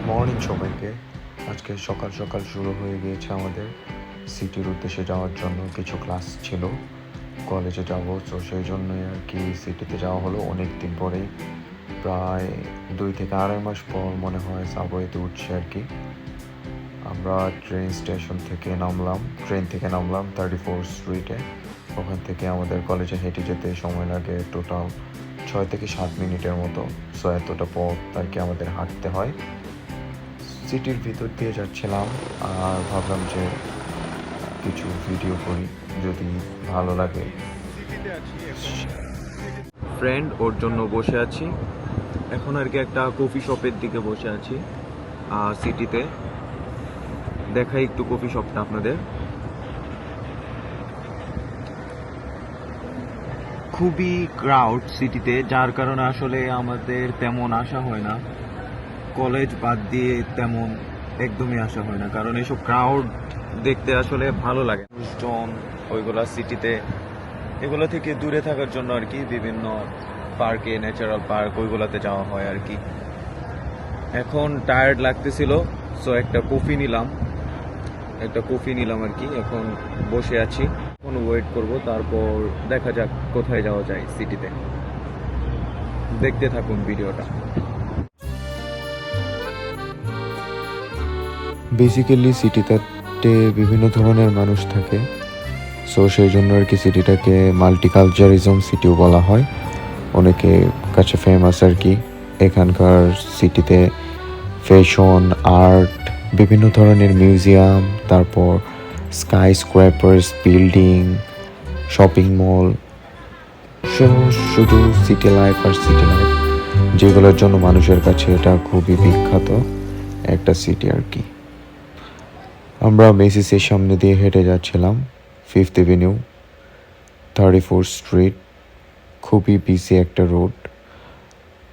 Morning সবাইকে। আজকে সকাল সকাল শুরু হয়ে গিয়েছে আমাদের সিটির উদ্দেশ্যে যাওয়ার জন্য। কিছু ক্লাস ছিল, কলেজে যাব, তো সেই জন্যই আর কি সিটিতে যাওয়া হলো অনেক দিন পরে। প্রায় 2 থেকে 2.5 মাস পর মনে হয় সাবওয়েতে উঠছে আর কি। আমরা ট্রেন থেকে নামলাম 34 স্ট্রিটে। ওখান থেকে আমাদের কলেজে হেঁটে যেতে সময় লাগে টোটাল 6 থেকে 7 মিনিটের মতো। সো এতটা পথ আর কি আমাদের হাঁটতে হয়। সিটির ভিতর দিয়ে যাচ্ছিলাম আর ভাবলাম যে কিছু ভিডিও করি, যদি ভালো লাগে। ফ্রেন্ড ওর জন্য বসে আছি এখন আর কি, একটা কফি শপের দিকে বসে আছি সিটিতে। দেখাই একটু কফি শপটা আপনাদের। খুবই ক্রাউড সিটিতে, যার কারণে আসলে আমাদের তেমন আসা হয় না। কলেজ বাদ দিয়ে তেমন একদমই আসা হয় না, কারণ এইসব ক্রাউড দেখতে আসলে ভালো লাগে। মানুষজন ওইগুলা সিটিতে, এগুলো থেকে দূরে থাকার জন্য আর কি বিভিন্ন পার্কে, ন্যাচারাল পার্ক, ওইগুলাতে যাওয়া হয় আর কি। এখন টায়ার্ড লাগতেছিল, সো একটা কফি নিলাম আর কি। এখন বসে আছি, এখন ওয়েট করব, তারপর দেখা যাক কোথায় যাওয়া যায় সিটিতে। দেখতে থাকুন ভিডিওটা। বেসিক্যালি সিটিতে বিভিন্ন ধরনের মানুষ থাকে, সো সেই জন্য আর কি সিটিটাকে মাল্টিকালচারিজম সিটিও বলা হয় অনেকে কাছে ফেমাস আর কি। এখানকার সিটিতে ফ্যাশন, আর্ট, বিভিন্ন ধরনের মিউজিয়াম, তারপর স্কাই স্ক্র্যাপার্স, বিল্ডিং, শপিং মল, শুধু সিটি লাইফ আর সিটি লাইফ, যেগুলোর জন্য মানুষের কাছে এটা খুবই বিখ্যাত একটা সিটি আর কি। আমরা মেসিসের সামনে দিয়ে হেঁটে যাচ্ছিলাম, 5th এভিনিউ, 34 স্ট্রিট। খুবই বিজি একটা রোড।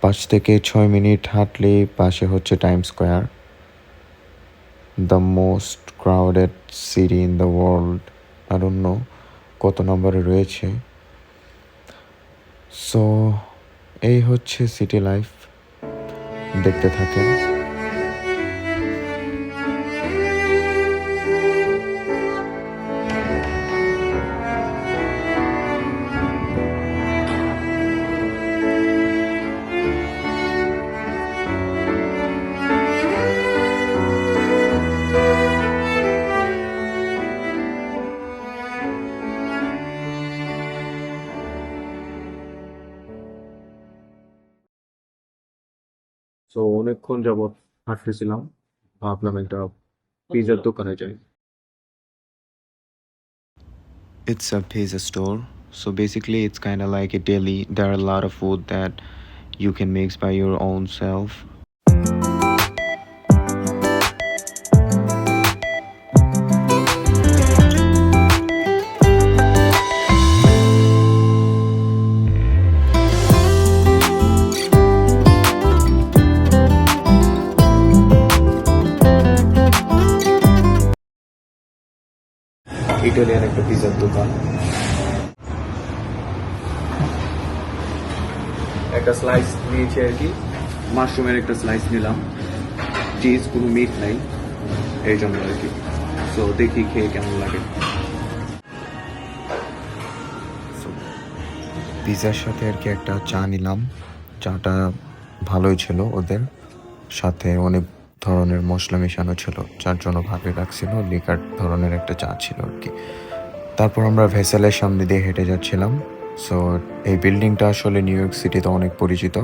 5 থেকে 6 মিনিট হাঁটলে পাশে হচ্ছে time square, the most crowded city in the world. I don't know কত নম্বরে রয়েছে। সো এই হচ্ছে সিটি লাইফ, দেখতে থাকেন। সো অনেকক্ষণ যাবৎ হাঁটতেছিলাম, ভাবলাম একটা পিজার দোকানে যাই। It's a pizza store. So basically it's kind of like a deli. There are a lot of food that you can mix by your own self. Italian একটা পিজার দোকান। একটা স্লাইস নিয়েছি আর কি, মাশরুমের একটা স্লাইস নিলাম। চিজ, কোনো মিট নাই এই জন্য আর কি। সো দেখি খেয়ে কেমন লাগে। পিজার সাথে আর কি একটা চা নিলাম। চাটা ভালোই ছিল, ওদের সাথে অনেক ধরনের মশলা মেশানো ছিল, যার জন্য ভালো লাগছিল। লিকার ধরনের একটা চা ছিল আর কি। তারপর আমরা ভেসেলের সামনে দিয়ে হেঁটে যাচ্ছিলাম। সো এই বিল্ডিংটা আসলে নিউ ইয়র্ক সিটিতে অনেক পরিচিত,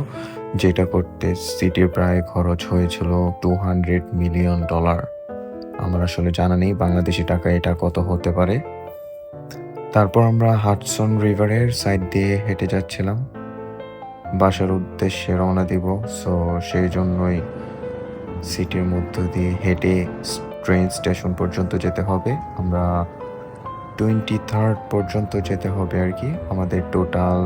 যেটা করতে সিটির প্রায় খরচ হয়েছিল $200 মিলিয়ন। আমার আসলে জানা নেই বাংলাদেশি টাকা এটা কত হতে পারে। তারপর আমরা হাডসন রিভারের সাইড দিয়ে হেঁটে যাচ্ছিলাম, বাসার উদ্দেশ্যে রওনা দিব। সো সেই জন্যই সিটির মধ্য দিয়ে হেঁটে ট্রেন স্টেশন পর্যন্ত যেতে হবে। আমরা 23rd পর্যন্ত যেতে হবে আর কি। আমাদের টোটাল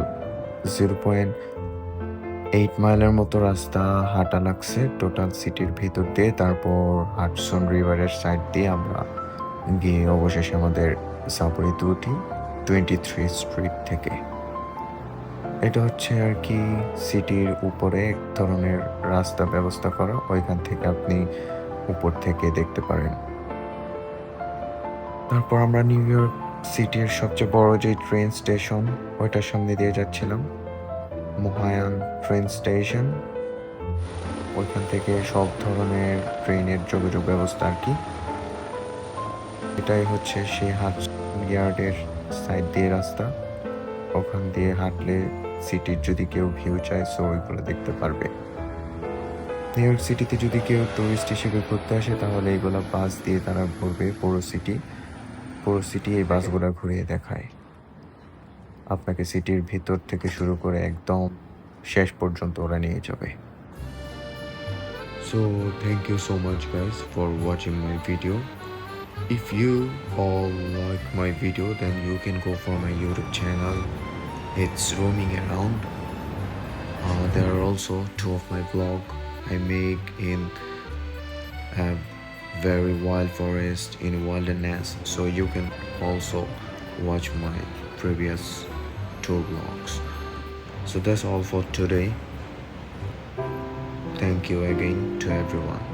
0.8 মাইলের মতো রাস্তা হাঁটা লাগছে টোটাল সিটির ভিতর দিয়ে। তারপর হাডসন রিভারের সাইড দিয়ে আমরা গিয়ে অবশেষে আমাদের সাবওয়েতে উঠি 23 স্ট্রিট থেকে। এটা হচ্ছে আর কি সিটির উপরে এক ধরনের রাস্তা ব্যবস্থা করা, ওইখান থেকে আপনি উপর থেকে দেখতে পারেন। তারপর আমরা নিউ ইয়র্ক সিটির সবচেয়ে বড় যে ট্রেন স্টেশন ওইটার সামনে দিয়ে যাচ্ছিলাম, মহায়ান ট্রেন স্টেশন। ওইখান থেকে সব ধরনের ট্রেনের যোগাযোগ ব্যবস্থা আর কি। এটাই হচ্ছে সেই হাডসন ইয়ার্ডের সাইড দিয়ে রাস্তা, ওখান দিয়ে হাঁটলে সিটির যদি কেউ ভিউ চায় সো ওইগুলো দেখতে পারবে। নিউ ইয়র্ক সিটিতে যদি কেউ টুরিস্ট হিসেবে ঘুরতে আসে তাহলে এইগুলো বাস দিয়ে তারা ঘুরবে পুরো সিটি এই বাসগুলো ঘুরিয়ে দেখায় আপনাকে, সিটির ভিতর থেকে শুরু করে একদম শেষ পর্যন্ত ওরা নিয়ে যাবে। So thank you so much guys for watching my video. If you all like my video then you can go for my YouTube channel. It's roaming around. There are also 2 of my vlog I make in a very wild forest in wilderness, so you can also watch my previous 2 vlogs. So that's all for today. Thank you again to everyone.